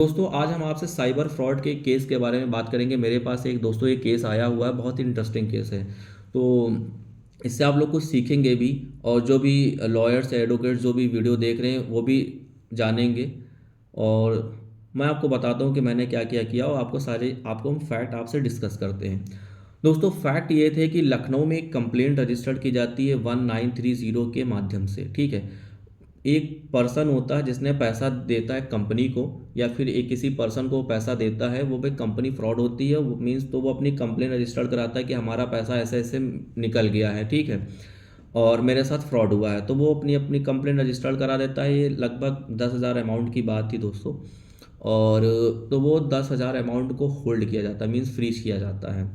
दोस्तों आज हम आपसे साइबर फ्रॉड के केस के बारे में बात करेंगे। मेरे पास एक दोस्तों एक केस आया हुआ है, बहुत ही इंटरेस्टिंग केस है। तो इससे आप लोग कुछ सीखेंगे भी, और जो भी लॉयर्स एडवोकेट्स जो भी वीडियो देख रहे हैं वो भी जानेंगे। और मैं आपको बताता हूँ कि मैंने क्या क्या किया, और आपको हम फैक्ट आपसे डिस्कस करते हैं। दोस्तों फैक्ट ये थे कि लखनऊ में एक कंप्लेंट रजिस्टर्ड की जाती है 1930 के माध्यम से। ठीक है, एक पर्सन होता है जिसने पैसा देता है कंपनी को, या फिर एक किसी पर्सन को पैसा देता है, वो भाई कंपनी फ्रॉड होती है, वो मीन्स तो वो अपनी कंप्लेन रजिस्टर्ड कराता है कि हमारा पैसा ऐसे ऐसे निकल गया है, ठीक है, और मेरे साथ फ्रॉड हुआ है। तो वो अपनी अपनी कंप्लेन रजिस्टर्ड करा देता है। ये लगभग 10,000 अमाउंट की बात थी दोस्तों। और तो वो 10,000 अमाउंट को होल्ड किया जाता है, मीन्स फ्रीज किया जाता है।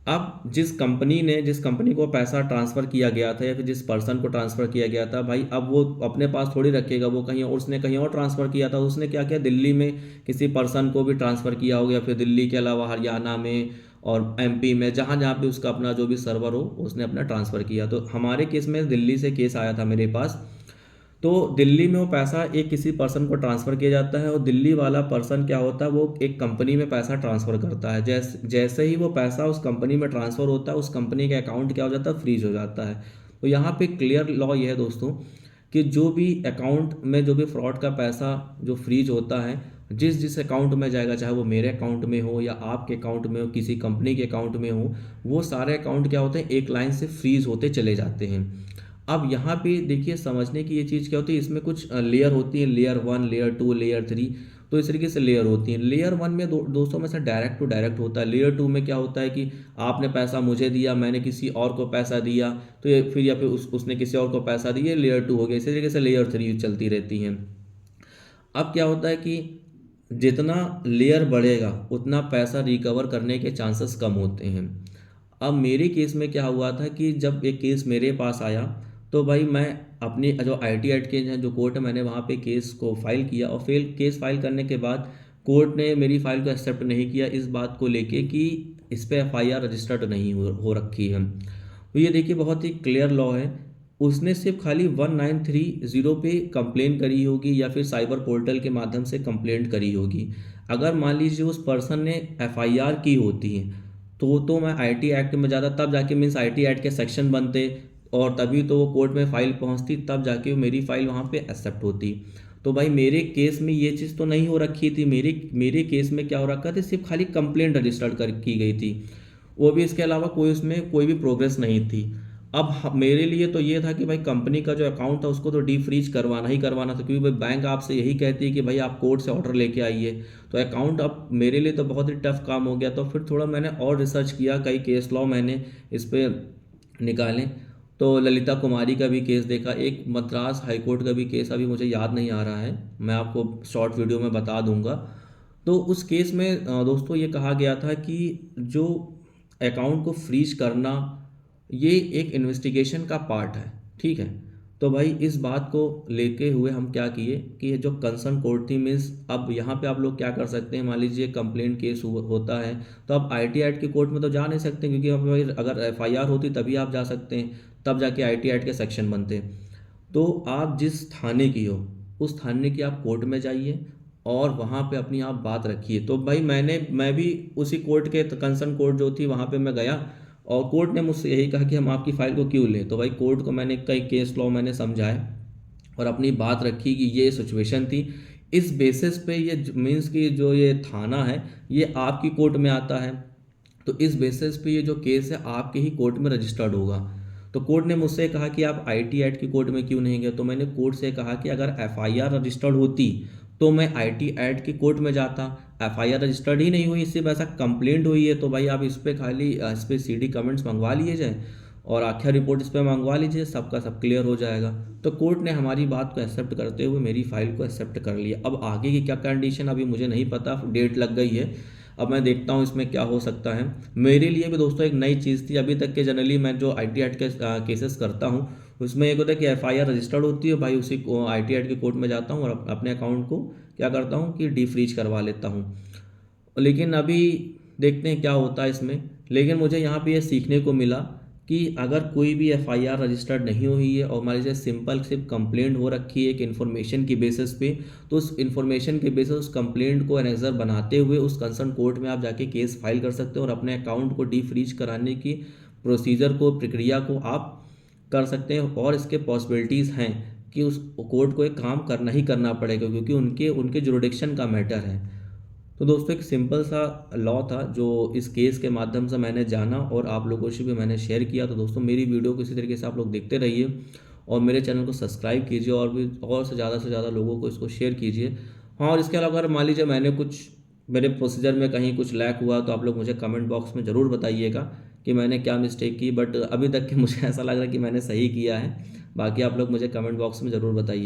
अब जिस कंपनी को पैसा ट्रांसफ़र किया गया था, या फिर जिस पर्सन को ट्रांसफ़र किया गया था भाई, अब वो अपने पास थोड़ी रखेगा, वो कहीं और, उसने कहीं और ट्रांसफ़र किया था। उसने क्या किया, दिल्ली में किसी पर्सन को भी ट्रांसफ़र किया होगा, या फिर दिल्ली के अलावा हरियाणा में और एमपी में, जहाँ जहाँ पे उसका अपना जो भी सर्वर हो, उसने अपना ट्रांसफ़र किया। तो हमारे केस में दिल्ली से केस आया था मेरे पास। तो दिल्ली में वो पैसा एक किसी पर्सन को ट्रांसफ़र किया जाता है, और दिल्ली वाला पर्सन क्या होता है, वो एक कंपनी में पैसा ट्रांसफ़र करता है। जैसे ही वो पैसा उस कंपनी में ट्रांसफ़र होता है, उस कंपनी का अकाउंट क्या हो जाता है, फ्रीज हो जाता है। तो यहाँ पे क्लियर लॉ ये है दोस्तों, कि जो भी अकाउंट में जो भी फ्रॉड का पैसा जो फ्रीज होता है, जिस जिस अकाउंट में जाएगा, चाहे वो मेरे अकाउंट में हो या आपके अकाउंट में हो, किसी कंपनी के अकाउंट में हो, वो सारे अकाउंट क्या होते हैं, एक लाइन से फ्रीज होते चले जाते हैं। अब यहाँ पे देखिए, समझने की ये चीज़ क्या होती है, इसमें कुछ लेयर होती है, layer one, layer two, layer three. तो इस तरीके से लेयर होती है। लेयर वन में दोस्तों में से डायरेक्ट टू डायरेक्ट होता है। लेयर टू में क्या होता है कि आपने पैसा मुझे दिया, मैंने किसी और को पैसा दिया, तो ये फिर या फिर उसने किसी और को पैसा दिया, लेयर टू हो गया। इसी तरीके से लेयर थ्री चलती रहती हैं। अब क्या होता है कि जितना लेयर बढ़ेगा उतना पैसा रिकवर करने के चांसेस कम होते हैं। अब मेरे केस में क्या हुआ था कि जब एक केस मेरे पास आया, तो भाई मैं अपनी जो IT एक्ट के जो कोर्ट है, मैंने वहाँ पे केस को फाइल किया, और केस फाइल करने के बाद कोर्ट ने मेरी फाइल को एक्सेप्ट नहीं किया, इस बात को लेके कि इस पे FIR रजिस्टर्ड नहीं हो रखी है। तो ये देखिए बहुत ही क्लियर लॉ है। उसने सिर्फ खाली 1930 पे कंप्लेन करी होगी, या फिर साइबर पोर्टल के माध्यम से कंप्लेंट करी होगी। अगर मान लीजिए उस पर्सन ने FIR की होती है, तो मैं IT एक्ट में जाता, तब जाके मीन्स IT एक्ट के सेक्शन बनते, और तभी तो वो कोर्ट में फाइल पहुंचती, तब जाके मेरी फाइल वहाँ पे एक्सेप्ट होती। तो भाई मेरे केस में ये चीज़ तो नहीं हो रखी थी। मेरे केस में क्या हो रखा था, सिर्फ खाली कंप्लेंट रजिस्टर्ड कर की गई थी, वो भी इसके अलावा कोई उसमें कोई भी प्रोग्रेस नहीं थी। अब मेरे लिए तो ये था कि भाई कंपनी का जो अकाउंट था उसको तो डी फ्रीज करवाना ही करवाना था, क्योंकि भाई बैंक आपसे यही कहती है कि भाई आप कोर्ट से ऑर्डर लेके आइए। तो अकाउंट अब मेरे लिए तो बहुत ही टफ काम हो गया। तो फिर थोड़ा मैंने और रिसर्च किया, कई केस लॉ मैंने इस पर निकाले। तो ललिता कुमारी का भी केस देखा, एक मद्रास हाईकोर्ट का भी केस अभी मुझे याद नहीं आ रहा है, मैं आपको शॉर्ट वीडियो में बता दूंगा। तो उस केस में दोस्तों ये कहा गया था कि जो अकाउंट को फ्रीज करना, ये एक इन्वेस्टिगेशन का पार्ट है, ठीक है। तो भाई इस बात को लेके हुए हम क्या किए कि ये जो कंसर्न कोर्ट थी, मीन्स अब यहाँ पे आप लोग क्या कर सकते हैं, मान लीजिए कंप्लेंट केस होता है, तो आप IT एक्ट की कोर्ट में तो जा नहीं सकते, क्योंकि अब भाई अगर FIR होती तभी आप जा सकते हैं, तब जाके IT एक्ट के सेक्शन बनते हैं। तो आप जिस थाने की हो, उस थाने की आप कोर्ट में जाइए, और वहाँ पे अपनी आप बात रखिए। तो भाई मैं भी उसी कोर्ट के कंसर्न कोर्ट जो थी वहाँ पे मैं गया, और कोर्ट ने मुझसे यही कहा कि हम आपकी फ़ाइल को क्यों लें। तो भाई कोर्ट को मैंने कई केस लॉ मैंने समझाए, और अपनी बात रखी कि ये सिचुएशन थी। इस बेसिस पे ये मीन्स कि जो ये थाना है, ये आपकी कोर्ट में आता है, तो इस बेसिस पे ये जो केस है आपके ही कोर्ट में रजिस्टर्ड होगा। तो कोर्ट ने मुझसे कहा कि आप IT एक्ट की कोर्ट में क्यों नहीं गए। तो मैंने कोर्ट से कहा कि अगर FIR रजिस्टर्ड होती तो मैं IT एक्ट की कोर्ट में जाता। FIR रजिस्टर्ड ही नहीं हुई, सिर्फ ऐसा कंप्लेंट हुई है, तो भाई आप इस पर खाली इस पर CD कमेंट्स मंगवा लिए जाए, और आखिर रिपोर्ट इस पर मंगवा लीजिए, सबका सब क्लियर हो जाएगा। तो कोर्ट ने हमारी बात को एक्सेप्ट करते हुए मेरी फाइल को एक्सेप्ट कर लिया। अब आगे की क्या कंडीशन अभी मुझे नहीं पता, डेट लग गई है, अब मैं देखता हूँ इसमें क्या हो सकता है। मेरे लिए भी दोस्तों एक नई चीज़ थी। अभी तक के जनरली मैं जो IT एक्ट के केसेस करता हूँ, उसमें एक होता है कि FIR रजिस्टर्ड होती है, भाई उसी को IT एक्ट की कोर्ट में जाता हूँ, और अपने अकाउंट को क्या करता हूँ कि डी फ्रीज करवा लेता हूँ। लेकिन अभी देखते हैं क्या होता है इसमें। लेकिन मुझे यहाँ पे ये सीखने को मिला कि अगर कोई भी एफआईआर रजिस्टर्ड नहीं हुई है और मान लीजिए सिंपल सिर्फ कंप्लेंट हो रखी है एक इन्फॉर्मेशन की बेसिस पे, तो उस इन्फॉर्मेशन के बेसिस उस कंप्लेंट को एनेक्सर बनाते हुए उस कंसर्न कोर्ट में आप जाके केस फाइल कर सकते हो और अपने अकाउंट को डीफ्रीज कराने की प्रोसीजर को, प्रक्रिया को आप कर सकते हैं। और इसके पॉसिबिलिटीज़ हैं कि उस कोर्ट को एक काम करना ही करना पड़ेगा, क्योंकि उनके उनके जुरिडिक्शन का मैटर है। तो दोस्तों एक सिंपल सा लॉ था जो इस केस के माध्यम से मैंने जाना और आप लोगों से भी मैंने शेयर किया। तो दोस्तों मेरी वीडियो को इसी तरीके से आप लोग देखते रहिए और मेरे चैनल को सब्सक्राइब कीजिए और भी और से ज़्यादा लोगों को इसको शेयर कीजिए। हाँ, और इसके अलावा अगर मान लीजिए मैंने कुछ मेरे प्रोसीजर में कहीं कुछ लैक हुआ तो आप लोग मुझे कमेंट बॉक्स में ज़रूर बताइएगा कि मैंने क्या मिस्टेक की, बट अभी तक के मुझे ऐसा लग रहा है कि मैंने सही किया है। बाकी आप लोग मुझे कमेंट बॉक्स में ज़रूर बताइए।